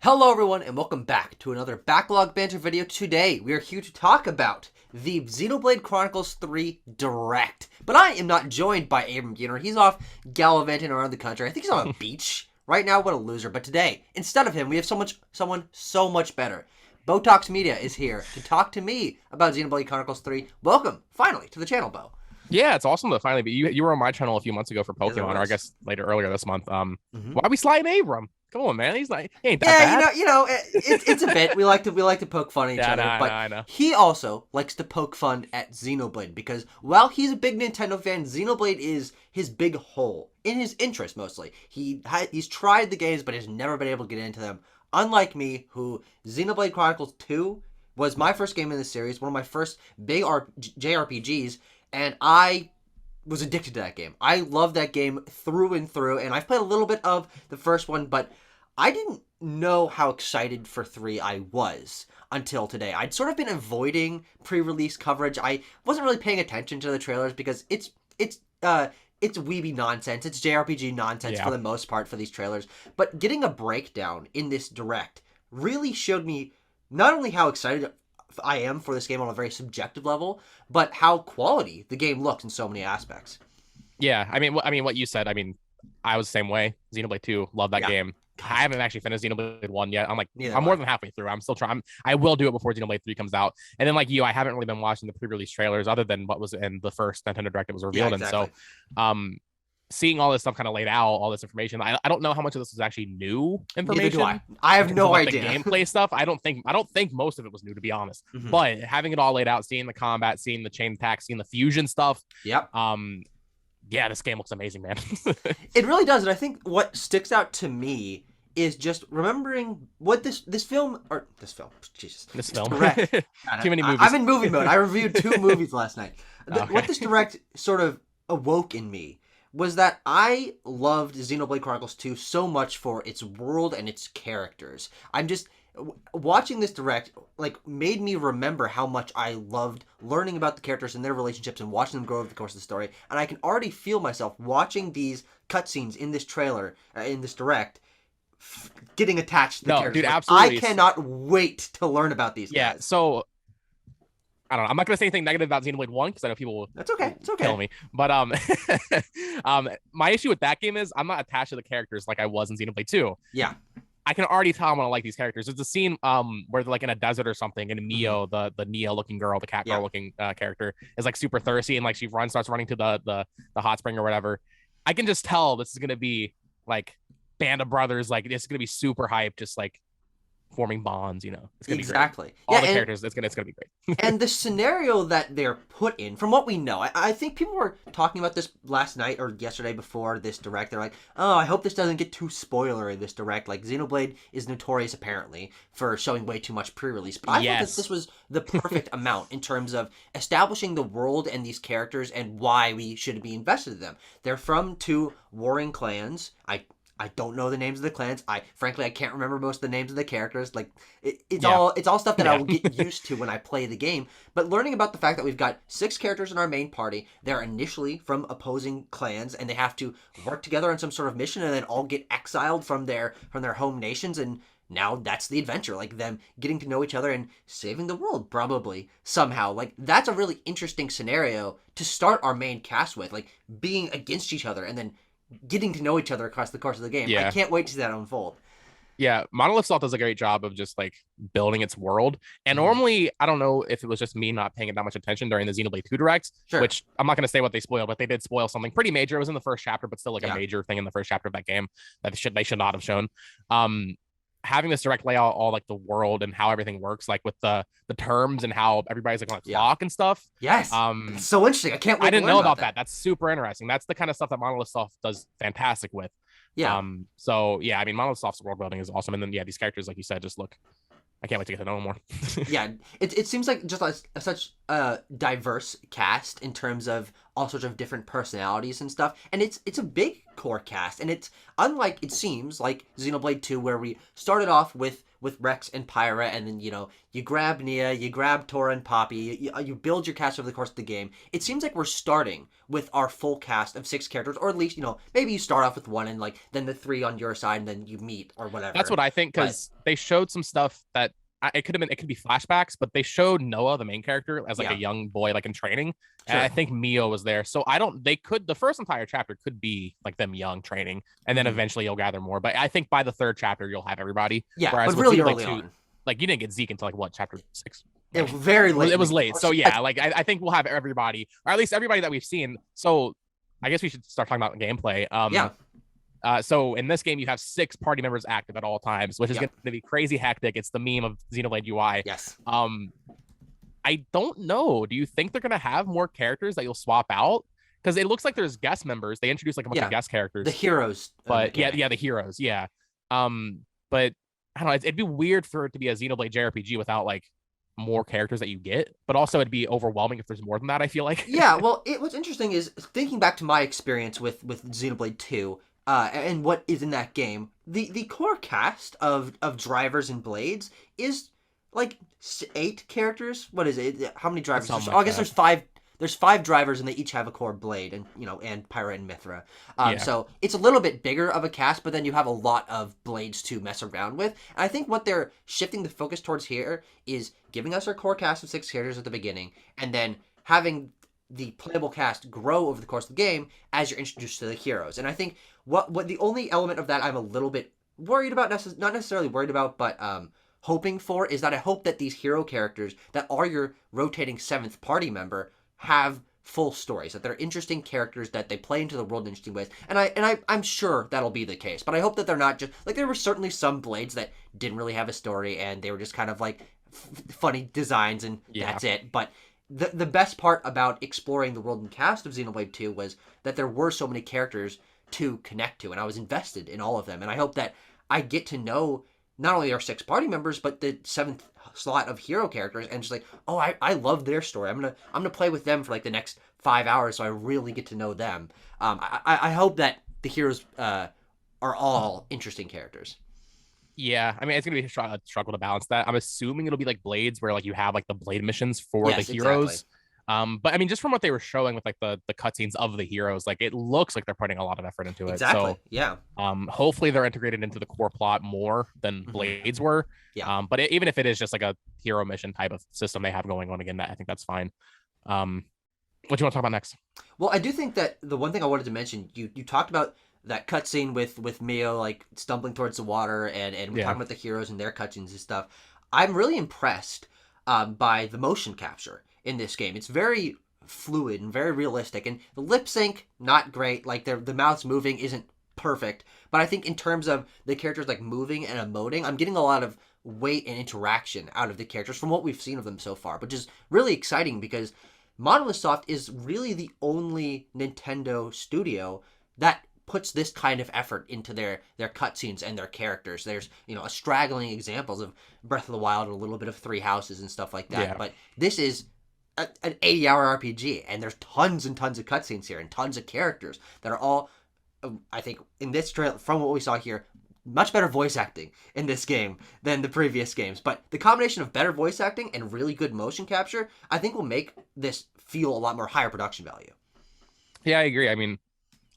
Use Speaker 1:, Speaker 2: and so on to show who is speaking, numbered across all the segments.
Speaker 1: Hello everyone and welcome back to another Backlog Banter video. Today we are here to talk about the Xenoblade Chronicles 3 Direct. But I am not joined by Abram Geener. He's off gallivanting around the country. I think he's on a beach right now. What a loser. But today, instead of him, we have someone so much better. BoTalksMedia is here to talk to me about Xenoblade Chronicles 3. Welcome, finally, to the channel, Bo.
Speaker 2: Yeah, it's awesome to finally be. You were on my channel a few months ago for
Speaker 1: Yes, it
Speaker 2: Pokemon, or I
Speaker 1: was.
Speaker 2: guess earlier this month. Why are we sliding Abram? Come on, man. He ain't that
Speaker 1: Yeah,
Speaker 2: bad.
Speaker 1: it's a bit. We like to poke fun at each
Speaker 2: Yeah,
Speaker 1: other, but
Speaker 2: I know.
Speaker 1: he also likes to poke fun at Xenoblade because while he's a big Nintendo fan, Xenoblade is his big hole in his interest mostly. He's tried the games but has never been able to get into them. Unlike me, who Xenoblade Chronicles 2 was my first game in the series, one of my first big JRPGs, and I was addicted to that game. I love that game through and through, and I've played a little bit of the first one, but I didn't know how excited for 3 I was until today. I'd sort of been avoiding pre-release coverage. I wasn't really paying attention to the trailers because it's weeby nonsense. It's JRPG nonsense
Speaker 2: Yeah,
Speaker 1: for the most part for these trailers. But getting a breakdown in this direct really showed me not only how excited I am for this game on a very subjective level, but how quality the game looks in so many aspects.
Speaker 2: yeah. What you said. I was the same way. Xenoblade 2, love that
Speaker 1: Yeah.
Speaker 2: game.
Speaker 1: God,
Speaker 2: I haven't actually finished Xenoblade 1 yet.
Speaker 1: neither
Speaker 2: I'm
Speaker 1: have
Speaker 2: more
Speaker 1: I.
Speaker 2: than halfway through. I'm still trying. I will do it before Xenoblade 3 comes out. And then, like you, I haven't really been watching the pre-release trailers other than what was in the first Nintendo Direct that was
Speaker 1: Yeah,
Speaker 2: revealed. And so,
Speaker 1: exactly.
Speaker 2: um, seeing all this stuff kind of laid out, all this information, I don't know how much of this was actually new
Speaker 1: Neither do I.
Speaker 2: information
Speaker 1: I
Speaker 2: in
Speaker 1: have
Speaker 2: terms of
Speaker 1: no
Speaker 2: like the
Speaker 1: idea.
Speaker 2: gameplay stuff. I don't think most of it was new, to be honest.
Speaker 1: Mhm.
Speaker 2: But having it all laid out, seeing the combat, seeing the chain attack, seeing the fusion stuff,
Speaker 1: Yep.
Speaker 2: yeah, this game looks amazing, man.
Speaker 1: It really does, and I think what sticks out to me is just remembering what
Speaker 2: This
Speaker 1: this
Speaker 2: film,
Speaker 1: direct. God,
Speaker 2: too many
Speaker 1: I'm
Speaker 2: movies.
Speaker 1: in movie mode. I reviewed 2 movies last night. What
Speaker 2: Okay.
Speaker 1: this direct sort of awoke in me was that I loved Xenoblade Chronicles 2 so much for its world and its characters. I'm just watching this direct like made me remember how much I loved learning about the characters and their relationships and watching them grow over the course of the story. And I can already feel myself watching these cutscenes in this trailer, in this direct, getting attached to the
Speaker 2: No,
Speaker 1: characters.
Speaker 2: dude,
Speaker 1: Like, I
Speaker 2: absolutely.
Speaker 1: cannot wait to learn about these
Speaker 2: Yeah.
Speaker 1: guys.
Speaker 2: So I don't know. I'm not gonna say anything negative about Xenoblade 1 because I know people
Speaker 1: That's okay.
Speaker 2: will
Speaker 1: It's
Speaker 2: kill
Speaker 1: okay.
Speaker 2: me. But my issue with that game is I'm not attached to the characters like I was in Xenoblade 2.
Speaker 1: Yeah.
Speaker 2: I can already tell I'm gonna like these characters. There's a scene where they're like in a desert or something, and
Speaker 1: Hmm.
Speaker 2: Mio, the Nia looking girl, the cat girl
Speaker 1: Yeah.
Speaker 2: looking character, is like super thirsty and like she starts running to the hot spring or whatever. I can just tell this is gonna be like band of brothers, like it's gonna be super hype, just like forming bonds. It's gonna be great.
Speaker 1: Exactly.
Speaker 2: All
Speaker 1: Yeah,
Speaker 2: the
Speaker 1: and
Speaker 2: characters, it's gonna be great.
Speaker 1: and the scenario that they're put in, from what we know, I think people were talking about this last night or yesterday before this direct. They're like, oh, I hope this doesn't get too spoilery, this direct. Like, Xenoblade is notorious, apparently, for showing way too much pre-release. But I thought that this
Speaker 2: Yes.
Speaker 1: was the perfect amount in terms of establishing the world and these characters and why we should be invested in them. They're from 2 warring clans. I don't know the names of the clans. Frankly I can't remember most of the names of the characters. Like
Speaker 2: Yeah.
Speaker 1: it's all stuff that I
Speaker 2: Yeah.
Speaker 1: will get used to when I play the game. But learning about the fact that we've got 6 characters in our main party, they're initially from opposing clans and they have to work together on some sort of mission and then all get exiled from their home nations, and now that's the adventure, like them getting to know each other and saving the world probably somehow. Like that's a really interesting scenario to start our main cast with, like being against each other and then getting to know each other across the course of the game. I
Speaker 2: Yeah.
Speaker 1: can't wait to see that unfold.
Speaker 2: Yeah, Monolith Soft does a great job of just like building its world. And
Speaker 1: Hmm.
Speaker 2: normally, I don't know if it was just me not paying that much attention during the Xenoblade 2 directs,
Speaker 1: Sure.
Speaker 2: which I'm not going to say what they spoiled, but they did spoil something pretty major. It was in the first chapter, but still like a
Speaker 1: Yeah.
Speaker 2: major thing in the first chapter of that game that they should not have shown. Um, Having this direct layout, all like the world and how everything works, like with the terms and how everybody's like on a
Speaker 1: Yeah.
Speaker 2: clock and stuff.
Speaker 1: Yes.
Speaker 2: Um,
Speaker 1: That's so interesting. I can't wait
Speaker 2: I
Speaker 1: to
Speaker 2: didn't
Speaker 1: learn
Speaker 2: know
Speaker 1: about
Speaker 2: about
Speaker 1: that.
Speaker 2: that. That's super interesting. That's the kind of stuff that Monolith Soft does fantastic with.
Speaker 1: Yeah.
Speaker 2: So yeah, Monolith Soft's world building is awesome, and then yeah, these characters, like you said, just look. I can't wait to get to know them more.
Speaker 1: Yeah, it seems like just like such a diverse cast in terms of all sorts of different personalities and stuff, and it's a big core cast, and it's unlike, it seems like Xenoblade 2, where we started off with with Rex and Pyra, and then, you grab Nia, you grab Tora and Poppy, you build your cast over the course of the game. It seems like we're starting with our full cast of 6 characters, or at least, maybe you start off with 1 and, like, then the 3 on your side, and then you meet, or whatever.
Speaker 2: That's what I think, because they showed some stuff that it could be flashbacks, but they showed Noah, the main character, as like a young boy, like in training. Sure. And I think Mio was there. So the first entire chapter could be like them young training, and then eventually you'll gather more. But I think by the 3rd chapter, you'll have everybody.
Speaker 1: Yeah, whereas but really early on.
Speaker 2: Like, you didn't get Zeke until like what, chapter 6?
Speaker 1: It was very late.
Speaker 2: It was late. So yeah, like I think we'll have everybody, or at least everybody that we've seen. So I guess we should start talking about gameplay. So in this game, you have 6 party members active at all times, which is going to be crazy hectic. It's the meme of Xenoblade UI.
Speaker 1: Yes.
Speaker 2: I don't know. Do you think they're going to have more characters that you'll swap out? Because it looks like there's guest members. They introduced like a bunch of guest characters.
Speaker 1: The heroes.
Speaker 2: But the heroes. Yeah. But I don't know. It'd be weird for it to be a Xenoblade JRPG without like more characters that you get, but also it'd be overwhelming if there's more than that, I feel like.
Speaker 1: Yeah. Well, what's interesting is thinking back to my experience with Xenoblade 2. And what is in that game, the core cast of drivers and blades is like 8 characters. What is it? How many drivers? I guess there's 5. There's 5 drivers, and they each have a core blade, and and Pyra and Mithra. So it's a little bit bigger of a cast, but then you have a lot of blades to mess around with. And I think what they're shifting the focus towards here is giving us our core cast of 6 characters at the beginning, and then having the playable cast grow over the course of the game as you're introduced to the heroes. And I think what the only element of that I'm a little bit worried about, not necessarily worried about, but hoping for, is that I hope that these hero characters that are your rotating 7th party member have full stories, that they're interesting characters, that they play into the world in interesting ways. And I'm sure that'll be the case, but I hope that they're not just like, there were certainly some blades that didn't really have a story and they were just kind of like funny designs and that's it. But the best part about exploring the world and cast of Xenoblade 2 was that there were so many characters to connect to, and I was invested in all of them. And I hope that I get to know not only our 6 party members, but the 7th slot of hero characters, and just like, oh, I love their story. I'm gonna play with them for like the next 5 hours, so I really get to know them. I hope that the heroes are all interesting characters.
Speaker 2: Yeah, I mean, it's gonna be a struggle to balance that. I'm assuming it'll be like Blades, where like you have like the blade missions for the heroes. Exactly. But I mean, just from what they were showing with like the cutscenes of the heroes, like it looks like they're putting a lot of effort into it.
Speaker 1: Exactly.
Speaker 2: So,
Speaker 1: yeah.
Speaker 2: Hopefully they're integrated into the core plot more than Blades were.
Speaker 1: Yeah.
Speaker 2: But even if it is just like a hero mission type of system they have going on, again, I think that's fine. What do you want to talk about next?
Speaker 1: Well, I do think that the one thing I wanted to mention, you talked about that cutscene with Mio like stumbling towards the water, and we're talking about the heroes and their cutscenes and stuff. I'm really impressed by the motion capture in this game. It's very fluid and very realistic, and the lip sync, not great. Like the mouths moving isn't perfect, but I think in terms of the characters like moving and emoting, I'm getting a lot of weight and interaction out of the characters from what we've seen of them so far, which is really exciting because Monolith Soft is really the only Nintendo studio that puts this kind of effort into their cutscenes and their characters. There's, a straggling examples of Breath of the Wild and a little bit of Three Houses and stuff like that. Yeah. But this is an 80-hour RPG, and there's tons and tons of cutscenes here and tons of characters that are all, I think, in this trailer, from what we saw here, much better voice acting in this game than the previous games. But the combination of better voice acting and really good motion capture, I think, will make this feel a lot more higher production value.
Speaker 2: Yeah, I agree. I mean,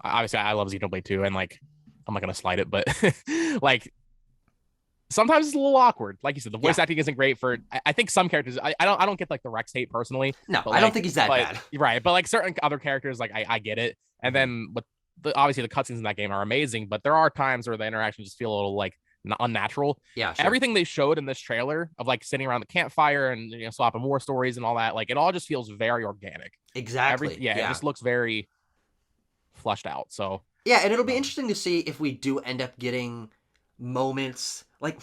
Speaker 2: obviously, I love Xenoblade 2, and like, I'm not gonna slide it, but like, sometimes it's a little awkward. Like you said, the voice acting isn't great for. I think some characters. I don't get like the Rex hate personally.
Speaker 1: No, I don't think he's that bad.
Speaker 2: Right, but like certain other characters, like I get it. And then with obviously the cutscenes in that game are amazing, but there are times where the interactions just feel a little like unnatural.
Speaker 1: Yeah, sure.
Speaker 2: Everything they showed in this trailer of like sitting around the campfire and swapping war stories and all that, like it all just feels very organic.
Speaker 1: Exactly.
Speaker 2: It just looks very flushed out. So
Speaker 1: yeah, and it'll be interesting to see if we do end up getting moments like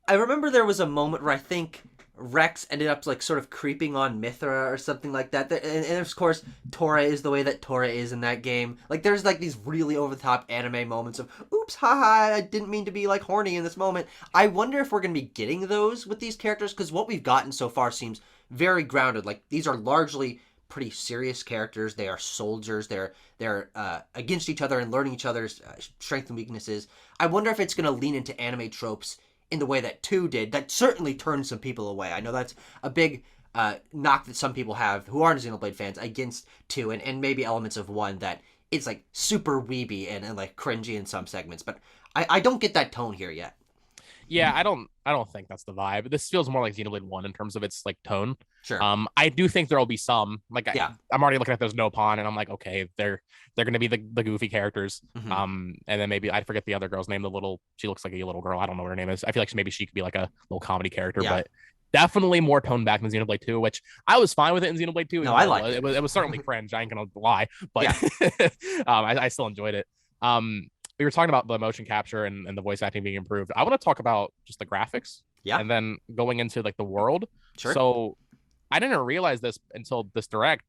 Speaker 1: I remember there was a moment where I think Rex ended up like sort of creeping on Mithra or something like that. And of course, Tora is the way that Tora is in that game. Like there's like these really over the top anime moments of oops, haha, I didn't mean to be like horny in this moment. I wonder if we're going to be getting those with these characters, because what we've gotten so far seems very grounded. Like these are largely pretty serious characters. They are soldiers. They're against each other and learning each other's strengths and weaknesses. I wonder if it's going to lean into anime tropes in the way that 2 did, that certainly turned some people away. I know that's a big knock that some people have who aren't Xenoblade fans against 2, and maybe elements of 1 that it's like super weeby and like cringy in some segments, but I don't get that tone here yet.
Speaker 2: Yeah, I don't think that's the vibe. This feels more like Xenoblade 1 in terms of its like tone.
Speaker 1: Sure.
Speaker 2: I do think there'll be some like
Speaker 1: Yeah.
Speaker 2: I'm already looking at those Nopon and I'm like, okay, they're gonna be the goofy characters.
Speaker 1: Mm-hmm.
Speaker 2: And then maybe I forget the other girl's name, she looks like a little girl. I don't know what her name is. I feel like maybe she could be like a little comedy character,
Speaker 1: Yeah.
Speaker 2: but definitely more toned back than Xenoblade 2, which I was fine with it in Xenoblade 2.
Speaker 1: No, I liked
Speaker 2: it. It was certainly cringe. I ain't gonna lie, but
Speaker 1: Yeah.
Speaker 2: I still enjoyed it. We were talking about the motion capture and the voice acting being improved. I want to talk about just the graphics.
Speaker 1: Yeah.
Speaker 2: And then going into like the world.
Speaker 1: Sure.
Speaker 2: So I didn't realize this until this direct.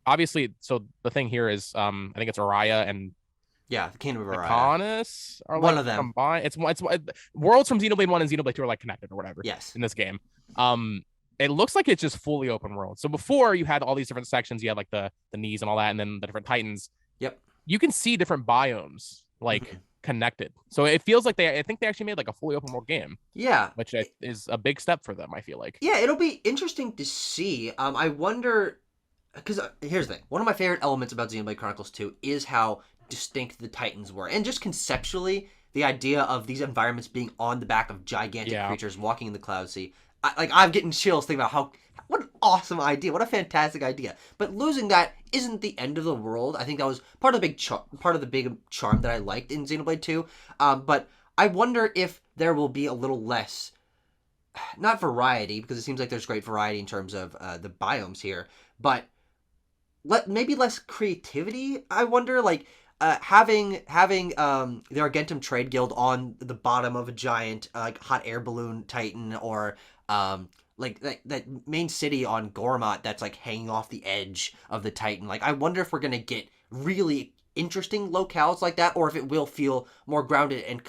Speaker 2: Obviously, so the thing here is I think it's Araya and
Speaker 1: yeah, the Kingdom of Araya.
Speaker 2: Arcanis are
Speaker 1: one
Speaker 2: like
Speaker 1: of them.
Speaker 2: Combined. It's worlds from Xenoblade 1 and Xenoblade 2 are like connected or whatever.
Speaker 1: Yes.
Speaker 2: In this game. It looks like it's just fully open world. So before you had all these different sections, you had like the knees and all that, and then the different titans.
Speaker 1: Yep.
Speaker 2: You can see different biomes like connected. So it feels like I think they actually made like a fully open world game.
Speaker 1: Yeah.
Speaker 2: Which is a big step for them, I feel like.
Speaker 1: Yeah, it'll be interesting to see. I wonder, because here's the thing. One of my favorite elements about Xenoblade Chronicles 2 is how distinct the titans were. And just conceptually, the idea of these environments being on the back of gigantic creatures walking in the cloud sea. I'm getting chills thinking about what an awesome idea. What a fantastic idea. But losing that isn't the end of the world. I think that was part of the big charm that I liked in Xenoblade 2. But I wonder if there will be a little less, not variety, because it seems like there's great variety in terms of the biomes here, but maybe less creativity. I wonder, like, having the Argentum Trade Guild on the bottom of a giant like hot air balloon titan, or like that main city on Gormat that's like hanging off the edge of the Titan. Like, I wonder if we're gonna get really interesting locales like that, or if it will feel more grounded and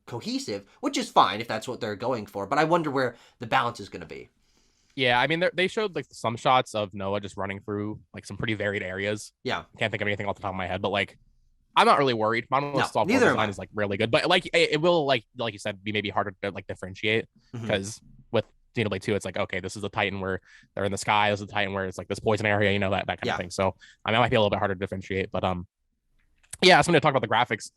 Speaker 1: cohesive, which is fine if that's what they're going for. But I wonder where the balance is gonna be.
Speaker 2: Yeah, I mean, they showed like some shots of Noah just running through like some pretty varied areas.
Speaker 1: Yeah,
Speaker 2: can't think of anything off the top of my head, but like, I'm not really worried. Monolith's software design is like really good, but like it will like you said be maybe harder to like differentiate, because with Xenoblade 2, it's like, okay, this is the Titan where they're in the sky. This is the Titan where it's like this poison area, that kind of thing. So I mean, it might be a little bit harder to differentiate, but yeah, so I'm gonna talk about the graphics.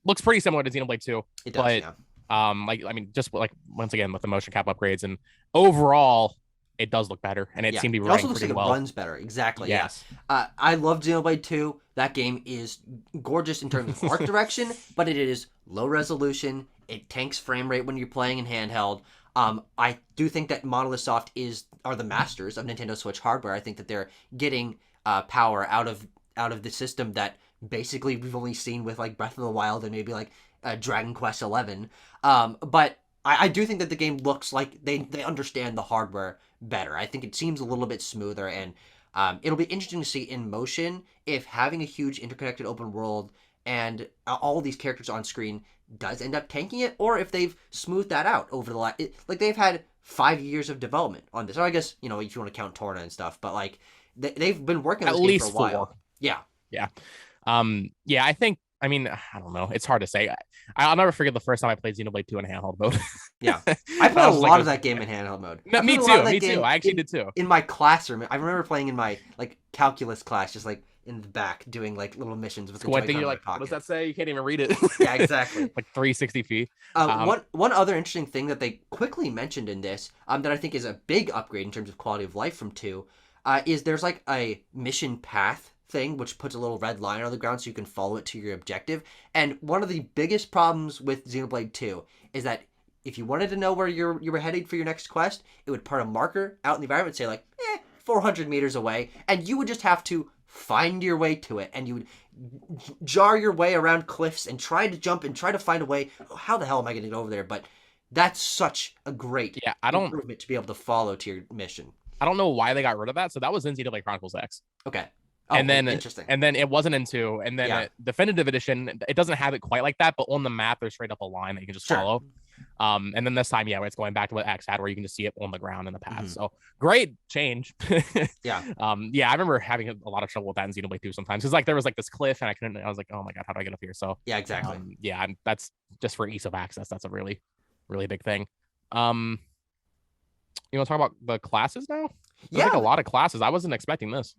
Speaker 2: Looks pretty similar to Xenoblade 2.
Speaker 1: It does,
Speaker 2: but like, I mean, just like once again with the motion cap upgrades, and overall it does look better, and it seemed to be running pretty well.
Speaker 1: It runs better. Exactly.
Speaker 2: Yes.
Speaker 1: I love Xenoblade 2. That game is gorgeous in terms of art direction, but it is low resolution. It tanks frame rate when you're playing in handheld. I do think that Monolith Soft are the masters of Nintendo Switch hardware. I think that they're getting power out of the system that basically we've only seen with like Breath of the Wild and maybe like Dragon Quest 11. But I do think that the game looks like they understand the hardware better. I think it seems a little bit smoother, and it'll be interesting to see in motion if having a huge interconnected open world and all these characters on screen does end up tanking it, or if they've smoothed that out over the last... Like, they've had 5 years of development on this. Or I guess, if you want to count Torna and stuff, but like, they've been working on this game for a while. 4. Yeah.
Speaker 2: Yeah. Yeah, I think, I mean, I don't know. It's hard to say. I'll never forget the first time I played Xenoblade 2 in handheld mode.
Speaker 1: Yeah. I played a lot of that game in handheld mode.
Speaker 2: No, me too. I actually did too.
Speaker 1: In my classroom. I remember playing in my like calculus class, just like in the back, doing like little missions with the
Speaker 2: one thing you're like, what does that say? You can't even read it.
Speaker 1: Yeah, exactly.
Speaker 2: Like 360p.
Speaker 1: One other interesting thing that they quickly mentioned in this, that I think is a big upgrade in terms of quality of life from 2, is there's like a mission path thing which puts a little red line on the ground so you can follow it to your objective. And one of the biggest problems with Xenoblade 2 is that if you wanted to know where you were headed for your next quest, it would put a marker out in the environment, say like 400 meters away, and you would just have to find your way to it, and you would jar your way around cliffs and try to jump and try to find a way. How the hell am I going to get over there? But that's such a great improvement to be able to follow to your mission.
Speaker 2: I don't know why they got rid of that. So that was in Xenoblade Chronicles X.
Speaker 1: Okay.
Speaker 2: And then
Speaker 1: interesting.
Speaker 2: And then it wasn't in 2. And then Definitive Edition, it doesn't have it quite like that, but on the map there's straight up a line that you can just follow. And then this time, it's going back to what X had, where you can just see it on the ground in the path. So great change.
Speaker 1: Yeah.
Speaker 2: I remember having a lot of trouble with that in Xenoblade 2 sometimes. Because like there was like this cliff and I was like, oh my god, how do I get up here? So
Speaker 1: yeah, exactly.
Speaker 2: And that's just for ease of access. That's a really really big thing. Um, you want to talk about the classes now? There's like a
Speaker 1: Yeah.
Speaker 2: lot of classes. I wasn't expecting this.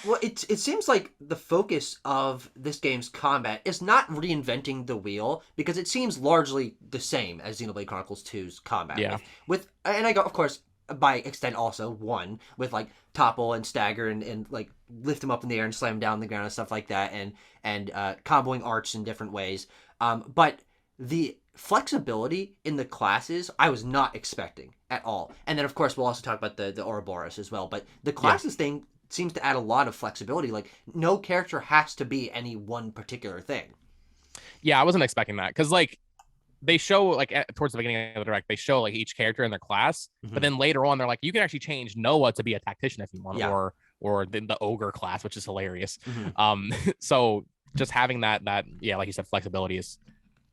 Speaker 1: Well, it seems like the focus of this game's combat is not reinventing the wheel, because it seems largely the same as Xenoblade Chronicles 2's combat.
Speaker 2: Yeah.
Speaker 1: With and I go, of course, by extent also one with like topple and stagger and like lift him up in the air and slam him down on the ground and stuff like that, and comboing arts in different ways. But the flexibility in the classes I was not expecting at all. And then of course we'll also talk about the Ouroboros as well. But the classes thing seems to add a lot of flexibility. Like no character has to be any one particular thing.
Speaker 2: Yeah, I wasn't expecting that because like they show like towards the beginning of the direct, they show like each character in their class, but then later on they're like, you can actually change Noah to be a tactician if you want, or the ogre class, which is hilarious. So just having that yeah, like you said, flexibility is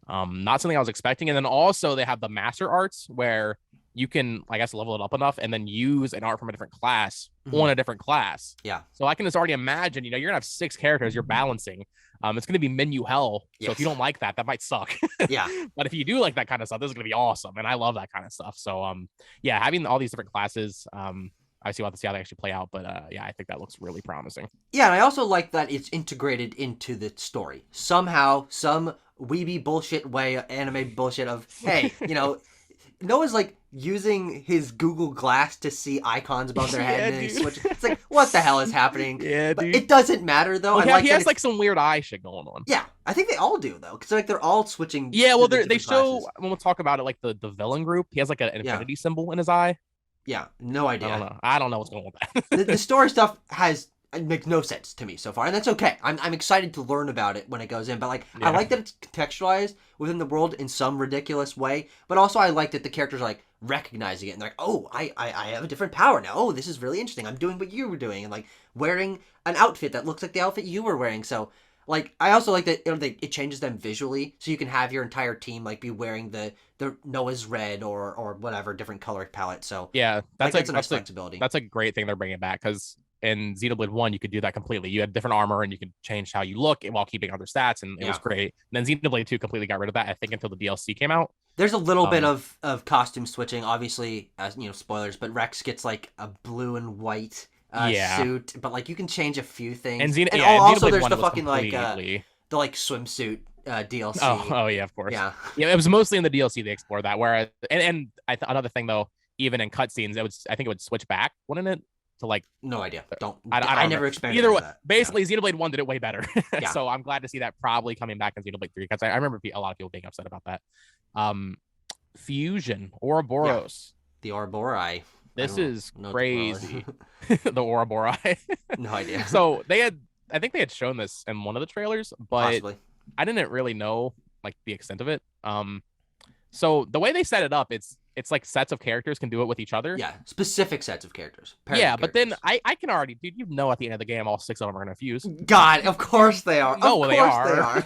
Speaker 2: not something I was expecting. And then also they have the master arts where you can, I guess, level it up enough and then use an art from a different class on a different class.
Speaker 1: Yeah.
Speaker 2: So I can just already imagine, you're gonna have 6 characters you're balancing. It's gonna be menu hell. So if you don't like that, that might suck.
Speaker 1: Yeah.
Speaker 2: But if you do like that kind of stuff, this is gonna be awesome. And I love that kind of stuff. So yeah, having all these different classes, I see, we'll have to see how they actually play out. But yeah, I think that looks really promising.
Speaker 1: Yeah, and I also like that it's integrated into the story. Somehow, some weeby bullshit way, anime bullshit of, hey, Noah's like using his Google Glass to see icons above their head, and he switches. It's like, what the hell is happening?
Speaker 2: Yeah,
Speaker 1: but
Speaker 2: dude.
Speaker 1: it doesn't matter though.
Speaker 2: Well, he has like some weird eye shit going on.
Speaker 1: Yeah, I think they all do though, because like they're all switching.
Speaker 2: Yeah, well, they show when we'll talk about it, like the villain group. He has like an infinity symbol in his eye.
Speaker 1: Yeah, no idea.
Speaker 2: I don't know what's going on with that.
Speaker 1: the story stuff makes no sense to me so far, and that's okay. I'm excited to learn about it when it goes in, but like I like that it's contextualized within the world in some ridiculous way, but also I like that the characters are like recognizing it and they're like, oh, I have a different power now. Oh, this is really interesting. I'm doing what you were doing, and like wearing an outfit that looks like the outfit you were wearing. So like I also like that it changes them visually, so you can have your entire team like be wearing the Noah's red or whatever different color palette. So
Speaker 2: yeah, that's
Speaker 1: a nice flexibility.
Speaker 2: That's a great thing they're bringing back, because in Xenoblade 1, you could do that completely. You had different armor and you could change how you look while keeping other stats, and it was great. And then Xenoblade 2 completely got rid of that, I think, until the DLC came out.
Speaker 1: There's a little bit of costume switching, obviously, as spoilers, but Rex gets like a blue and white suit, but like you can change a few things.
Speaker 2: And
Speaker 1: also
Speaker 2: Xenoblade
Speaker 1: there's
Speaker 2: 1
Speaker 1: the
Speaker 2: was
Speaker 1: fucking
Speaker 2: completely...
Speaker 1: the DLC. DLC.
Speaker 2: Oh yeah, of course.
Speaker 1: Yeah,
Speaker 2: it was mostly in the DLC they explored that. Whereas, and another thing though, even in cutscenes, I think it would switch back, wouldn't it? To like,
Speaker 1: no idea.
Speaker 2: I
Speaker 1: never experienced
Speaker 2: either way.
Speaker 1: That.
Speaker 2: Basically, Xenoblade 1 did it way better. So I'm glad to see that probably coming back in Xenoblade 3, because I remember a lot of people being upset about that. Fusion Ouroboros.
Speaker 1: The Ouroboros.
Speaker 2: This is crazy. The Ouroboros.
Speaker 1: No idea.
Speaker 2: So I think they had shown this in one of the trailers, but possibly. I didn't really know like the extent of it. So the way they set it up, it's like sets of characters can do it with each other.
Speaker 1: Yeah, specific sets of characters.
Speaker 2: Yeah, but then I can already, dude, at the end of the game, all 6 of them are gonna fuse.
Speaker 1: God, of course they are.
Speaker 2: No, they are.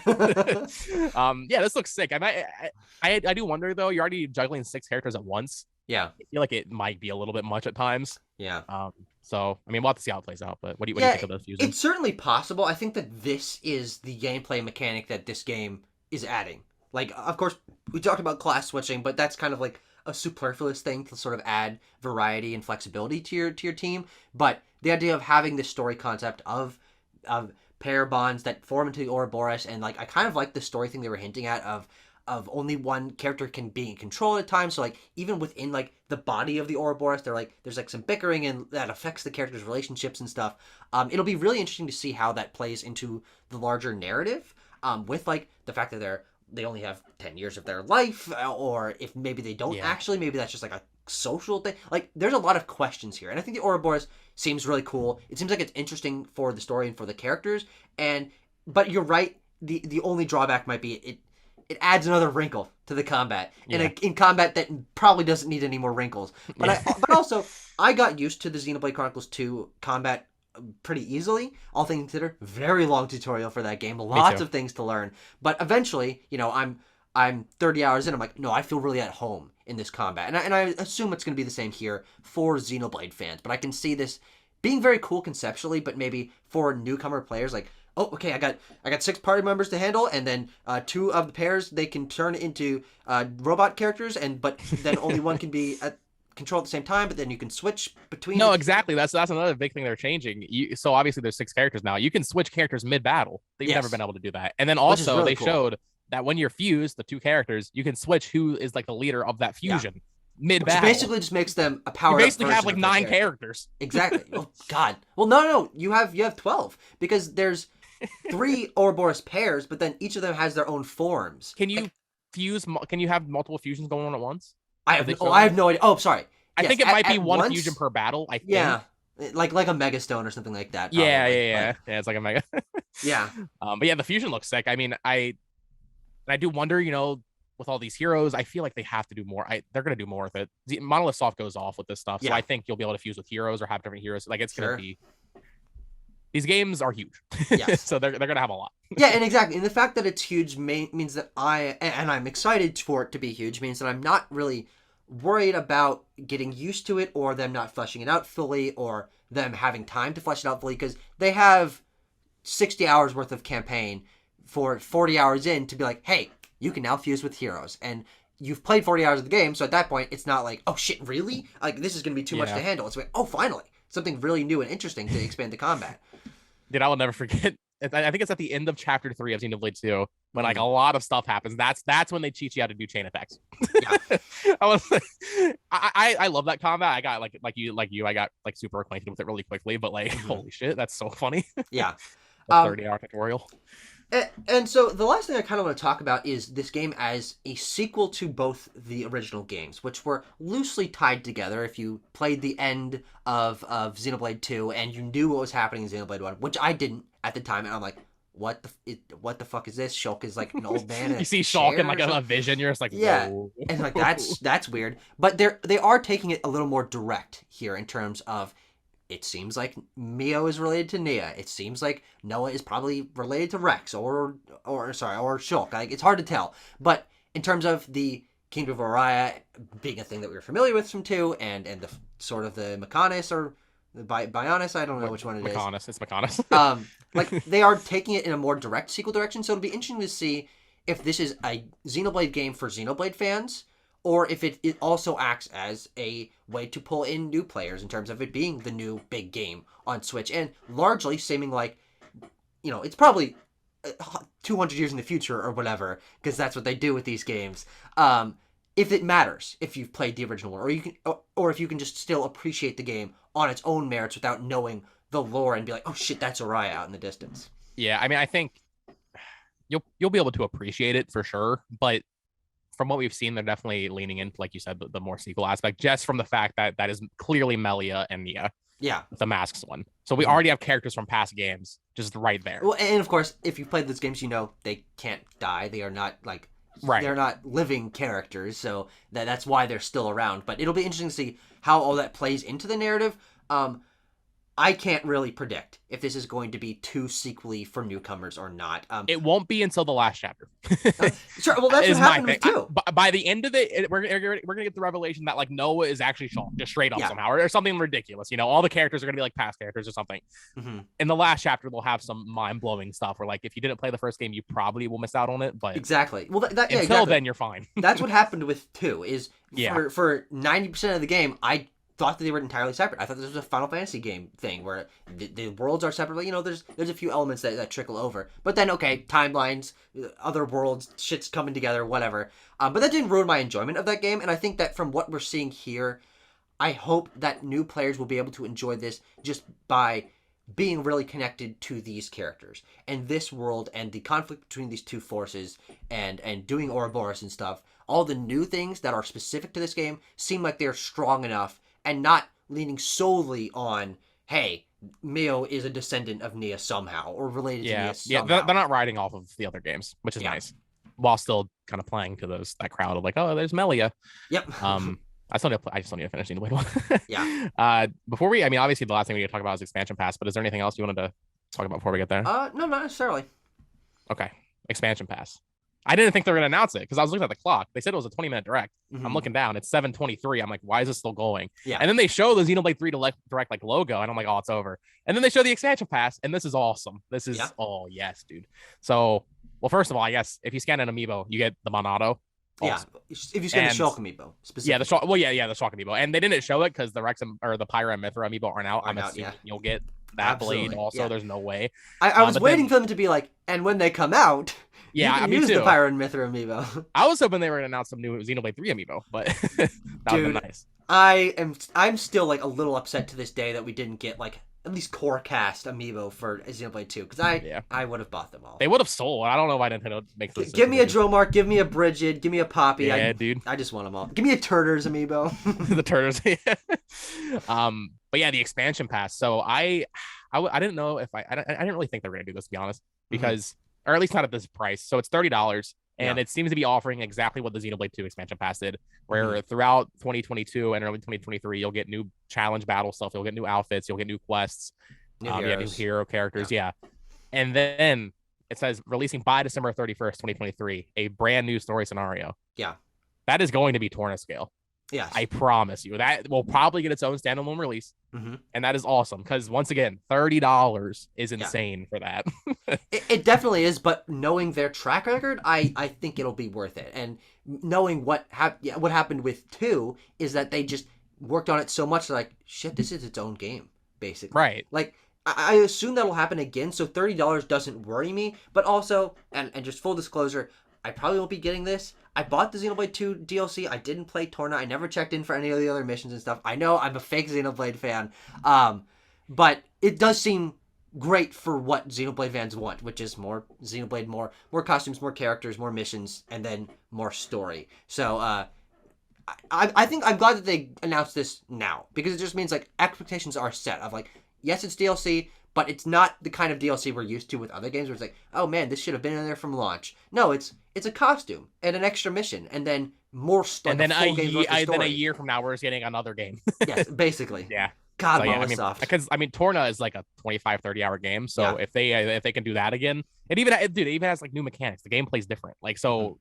Speaker 2: Yeah, this looks sick. I do wonder though. You're already juggling 6 characters at once.
Speaker 1: Yeah,
Speaker 2: I feel like it might be a little bit much at times.
Speaker 1: Yeah.
Speaker 2: So I mean, we'll have to see how it plays out. But what do you think of those fusions?
Speaker 1: It's certainly possible. I think that this is the gameplay mechanic that this game is adding. Like, of course, we talked about class switching, but that's kind of like a superfluous thing to sort of add variety and flexibility to your team. But the idea of having this story concept of pair bonds that form into the Ouroboros, and like I kind of like the story thing they were hinting at of only one character can be in control at a time. So like even within like the body of the Ouroboros, there's like some bickering, and that affects the characters' relationships and stuff. It'll be really interesting to see how that plays into the larger narrative. With like the fact that they only have 10 years of their life, or if maybe they don't actually, maybe that's just like a social thing. Like there's a lot of questions here, and I think the Ouroboros seems really cool. It seems like it's interesting for the story and for the characters, but you're right, the only drawback might be it adds another wrinkle to the combat in combat that probably doesn't need any more wrinkles. But but also I got used to the Xenoblade Chronicles 2 combat pretty easily. All things considered, very long tutorial for that game. Lots of things to learn. But eventually, I'm 30 hours in. I'm like, no, I feel really at home in this combat, and I assume it's going to be the same here for Xenoblade fans. But I can see this being very cool conceptually, but maybe for newcomer players, like, oh, okay, I got 6 party members to handle, and then 2 of the pairs they can turn into robot characters, but then only one can be at control at the same time. But then you can switch between.
Speaker 2: No, exactly. That's another big thing they're changing. So obviously there's 6 characters now. You can switch characters mid battle. They've never been able to do that. And then
Speaker 1: Which is
Speaker 2: also
Speaker 1: really
Speaker 2: they
Speaker 1: cool.
Speaker 2: showed that when you're fused, the 2 characters, you can switch who is like the leader of that fusion mid
Speaker 1: Which
Speaker 2: battle.
Speaker 1: basically just makes them a powered
Speaker 2: You
Speaker 1: up
Speaker 2: basically have
Speaker 1: version
Speaker 2: like
Speaker 1: of their
Speaker 2: 9 characters.
Speaker 1: Exactly. Oh God. Well, no. You have 12 because there's 3 Ouroboros pairs, but then each of them has their own forms.
Speaker 2: Can you fuse? Can you have multiple fusions going on at once?
Speaker 1: I have no idea. Oh, sorry.
Speaker 2: I
Speaker 1: Yes,
Speaker 2: think it might be
Speaker 1: at
Speaker 2: one
Speaker 1: once,
Speaker 2: fusion per battle. I think.
Speaker 1: Yeah, like a Mega Stone or something like that.
Speaker 2: Yeah,
Speaker 1: probably,
Speaker 2: yeah. It's like a mega.
Speaker 1: Yeah.
Speaker 2: But yeah, the fusion looks sick. I mean, I do wonder, with all these heroes, I feel like they have to do more. They're gonna do more with it. Monolith Soft goes off with this stuff, so I think you'll be able to fuse with heroes or have different heroes. Like it's gonna be. These games are huge,
Speaker 1: Yes.
Speaker 2: So they're gonna have a lot.
Speaker 1: Yeah, and exactly, and the fact that it's huge means that I'm excited for it to be huge means that I'm not really worried about getting used to it or them not fleshing it out fully or them having time to flesh it out fully because they have 60 hours worth of campaign for 40 hours in to be like, hey, you can now fuse with heroes. And you've played 40 hours of the game, so at that point, it's not like, oh shit, really? Like, this is going to be too much to handle. It's like, oh, finally, something really new and interesting to expand the combat.
Speaker 2: Dude, I will never forget. I think it's at the end of chapter 3 of Xenoblade 2 when like a lot of stuff happens. That's when they teach you how to do chain attacks. Yeah. I love that combat. I got like you, I got like super acquainted with it really quickly, but like holy shit, that's so funny.
Speaker 1: Yeah.
Speaker 2: 30-hour tutorial.
Speaker 1: And so the last thing I kind of want to talk about is this game as a sequel to both the original games, which were loosely tied together. If you played the end of Xenoblade 2 and you knew what was happening in Xenoblade 1, which I didn't at the time, and I'm like, what the fuck is this? Shulk is like an old man.
Speaker 2: You see Shulk in like a vision, you're just like,
Speaker 1: yeah,
Speaker 2: whoa.
Speaker 1: And like that's weird. But they are taking it a little more direct here in terms of. It seems like Mio is related to Nia. It seems like Noah is probably related to Rex or Shulk. Like it's hard to tell. But in terms of the Kingdom of Oriah being a thing that we were familiar with from 2, and the sort of the Mechonis or the Bionis, I don't know which one it is.
Speaker 2: It's Mechonis.
Speaker 1: Like they are taking it in a more direct sequel direction. So it'll be interesting to see if this is a Xenoblade game for Xenoblade fans, or if it also acts as a way to pull in new players in terms of it being the new big game on Switch. And largely seeming like, it's probably 200 years in the future or whatever, because that's what they do with these games. If it matters, if you've played the original one, or if you can just still appreciate the game on its own merits without knowing the lore and be like, oh shit, that's Oriah out in the distance.
Speaker 2: Yeah, I mean, I think you'll be able to appreciate it for sure, but from what we've seen, they're definitely leaning into, like you said, the more sequel aspect, just from the fact that is clearly Melia and Nia.
Speaker 1: Yeah.
Speaker 2: The Masks one. So we already have characters from past games just right there.
Speaker 1: Well, and of course, if you've played those games, they can't die. They are not like, they're not living characters, so that's why they're still around. But it'll be interesting to see how all that plays into the narrative. I can't really predict if this is going to be too sequely for newcomers or not.
Speaker 2: It won't be until the last chapter.
Speaker 1: Sure, well, that's what happened with 2.
Speaker 2: By the end of it, we're gonna get the revelation that like Noah is actually Shulk, just straight up somehow, or something ridiculous. All the characters are gonna be like past characters or something. Mm-hmm. In the last chapter, they'll have some mind blowing stuff where like if you didn't play the first game, you probably will miss out on it. But
Speaker 1: exactly. Well,
Speaker 2: until then, you're fine.
Speaker 1: That's what happened with 2. Is for 90% of the game, I thought that they were entirely separate. I thought this was a Final Fantasy game thing where the worlds are separately. There's a few elements that trickle over. But then, okay, timelines, other worlds, shit's coming together, whatever. But that didn't ruin my enjoyment of that game. And I think that from what we're seeing here, I hope that new players will be able to enjoy this just by being really connected to these characters and this world and the conflict between these two forces and doing Ouroboros and stuff. All the new things that are specific to this game seem like they're strong enough and not leaning solely on, hey, Mio is a descendant of Nia somehow or related to Nia somehow.
Speaker 2: Yeah, they're not riding off of the other games, which is nice, while still kind of playing to that crowd of like, oh, there's Melia.
Speaker 1: Yep.
Speaker 2: I just need to finish the Xenoblade one.
Speaker 1: Yeah.
Speaker 2: Before we, I mean, obviously the last thing we need to talk about is expansion pass, but is there anything else you wanted to talk about before we get there?
Speaker 1: No, not necessarily.
Speaker 2: Okay, expansion pass. I didn't think they were gonna announce it because I was looking at the clock. They said it was a 20-minute direct.
Speaker 1: Mm-hmm.
Speaker 2: I'm looking down. It's 7:23. I'm like, why is this still going?
Speaker 1: Yeah.
Speaker 2: And then they show the Xenoblade 3 direct like logo, and I'm like, oh, it's over. And then they show the expansion pass, and this is awesome. This is oh yes, dude. So, well, first of all, I guess if you scan an amiibo, you get the Monado.
Speaker 1: Awesome. Yeah, if you scan the Shulk amiibo, specifically.
Speaker 2: Yeah, the Shulk. Well, yeah, the Shulk amiibo, and they didn't show it because the Rex or the Pyra and Mithra amiibo aren't out. I'm assuming you'll get that blade also. Yeah. There's no way.
Speaker 1: I was waiting for them to be like, and when they come out,
Speaker 2: yeah,
Speaker 1: you can use the Pyra and Mithra amiibo.
Speaker 2: I was hoping they were gonna announce some new Xenoblade 3 amiibo, but that would be nice.
Speaker 1: I'm still like a little upset to this day that we didn't get like at least core cast amiibo for Xenoblade 2 because I would have bought them all.
Speaker 2: They would have sold. I don't know why Nintendo makes this.
Speaker 1: Give me a Dromart, give me a Bridget, give me a Poppy.
Speaker 2: Yeah, dude.
Speaker 1: I just want them all. Give me a Turters amiibo.
Speaker 2: The Turters. But yeah, the expansion pass. So I didn't know if I didn't really think they were gonna do this, to be honest, because or at least not at this price. So it's $30. And it seems to be offering exactly what the Xenoblade 2 expansion pass did, where throughout 2022 and early 2023, you'll get new challenge battle stuff, you'll get new outfits, you'll get new quests, new hero characters, And then it says releasing by December 31st, 2023, a brand new story scenario.
Speaker 1: Yeah.
Speaker 2: That is going to be Torna scale.
Speaker 1: Yes.
Speaker 2: I promise you. That will probably get its own standalone release. And that is awesome because, once again, $30 is insane for that.
Speaker 1: It definitely is, but knowing their track record, I think it'll be worth it. And knowing what happened with 2 is that they just worked on it so much, like, shit, this is its own game, basically.
Speaker 2: Right.
Speaker 1: Like, I assume that'll happen again, so $30 doesn't worry me. But also, and just full disclosure, I probably won't be getting this. I bought the Xenoblade 2 DLC. I didn't play Torna. I never checked in for any of the other missions and stuff. I know I'm a fake Xenoblade fan. But it does seem great for what Xenoblade fans want, which is more Xenoblade, more costumes, more characters, more missions, and then more story. So I think I'm glad that they announced this now, because it just means like expectations are set of like, yes, it's DLC, but it's not the kind of DLC we're used to with other games where it's like, oh man, this should have been in there from launch. No, it's a costume and an extra mission, and then more stuff.
Speaker 2: And then a year from now, we're just getting another game.
Speaker 1: Yes, basically.
Speaker 2: Yeah.
Speaker 1: God,
Speaker 2: so,
Speaker 1: soft.
Speaker 2: Because Torna is like a 25-30 hour game, so if they can do that again, it even has like new mechanics. The gameplay's different. Like so,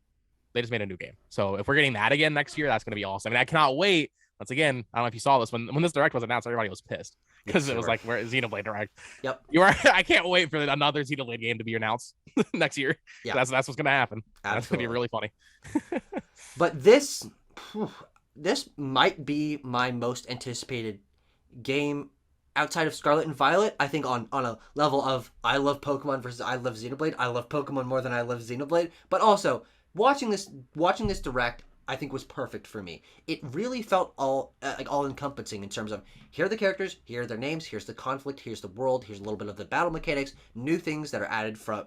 Speaker 2: they just made a new game. So if we're getting that again next year, that's gonna be awesome. I mean, I cannot wait. Once again, I don't know if you saw this when this direct was announced, everybody was pissed because it was like, where is Xenoblade Direct?
Speaker 1: Yep.
Speaker 2: I can't wait for another Xenoblade game to be announced next year. Yeah, that's what's gonna happen. Absolutely. That's gonna be really funny.
Speaker 1: But this might be my most anticipated game outside of Scarlet and Violet. I think on a level of I love Pokemon versus I love Xenoblade. I love Pokemon more than I love Xenoblade. But also watching this direct, I think was perfect for me. It really felt all encompassing in terms of here are the characters, here are their names, here's the conflict, here's the world, here's a little bit of the battle mechanics, new things that are added from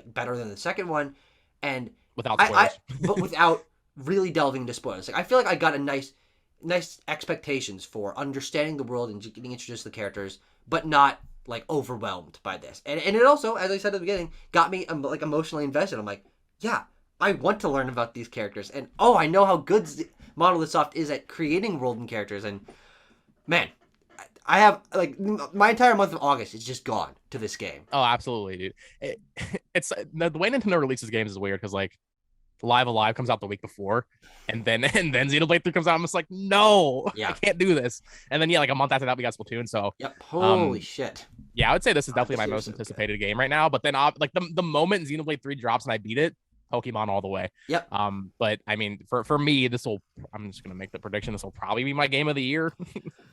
Speaker 1: better than the second one, and
Speaker 2: without spoilers.
Speaker 1: but without really delving into spoilers. Like I feel like I got a nice expectations for understanding the world and getting introduced to the characters, but not like overwhelmed by this. And it also, as I said at the beginning, got me like emotionally invested. I'm like, yeah, I want to learn about these characters, and I know how good Monolith Soft is at creating world and characters. And man, I have like my entire month of August is just gone to this game.
Speaker 2: Oh, absolutely, dude. It's the way Nintendo releases games is weird because like Live Alive comes out the week before, and then Xenoblade 3 comes out. I'm just like, no, I can't do this. And then like a month after that, we got Splatoon. So
Speaker 1: holy shit.
Speaker 2: Yeah, I would say this is definitely my most anticipated game right now. But then like the moment Xenoblade 3 drops and I beat it, Pokemon all the way.
Speaker 1: Yep.
Speaker 2: But I mean, for me, I'm just gonna make the prediction. This will probably be my game of the year.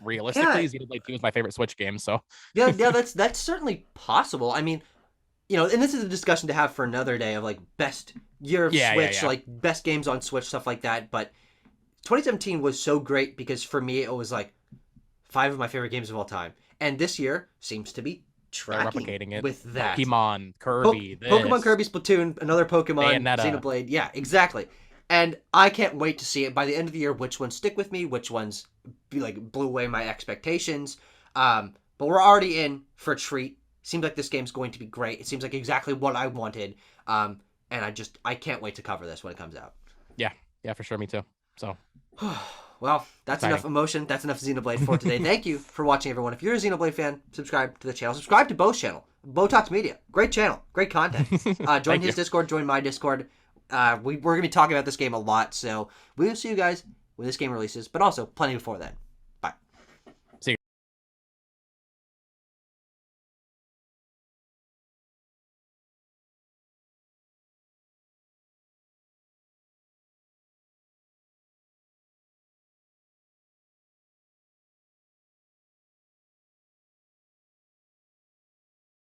Speaker 2: Realistically, Xenoblade 2 is my favorite Switch game. So
Speaker 1: yeah, that's certainly possible. I mean, and this is a discussion to have for another day of like best year of Switch, like best games on Switch, stuff like that. But 2017 was so great because for me it was like 5 of my favorite games of all time, and this year seems to be
Speaker 2: replicating it
Speaker 1: with that.
Speaker 2: Pokemon, Kirby,
Speaker 1: Pokemon, Kirby, Splatoon, another Pokemon, Xenoblade. Yeah, exactly. And I can't wait to see it by the end of the year. Which ones stick with me? Which ones blew away my expectations? But we're already in for a treat. Seems like this game's going to be great. It seems like exactly what I wanted. And I can't wait to cover this when it comes out.
Speaker 2: Yeah, for sure. Me too. So.
Speaker 1: Well, that's enough emotion. That's enough Xenoblade for today. Thank you for watching, everyone. If you're a Xenoblade fan, subscribe to the channel. Subscribe to Bo's channel, BoTalksMedia. Great channel. Great content. Join his Discord. Join my Discord. we're going to be talking about this game a lot, so we will see you guys when this game releases, but also plenty before then.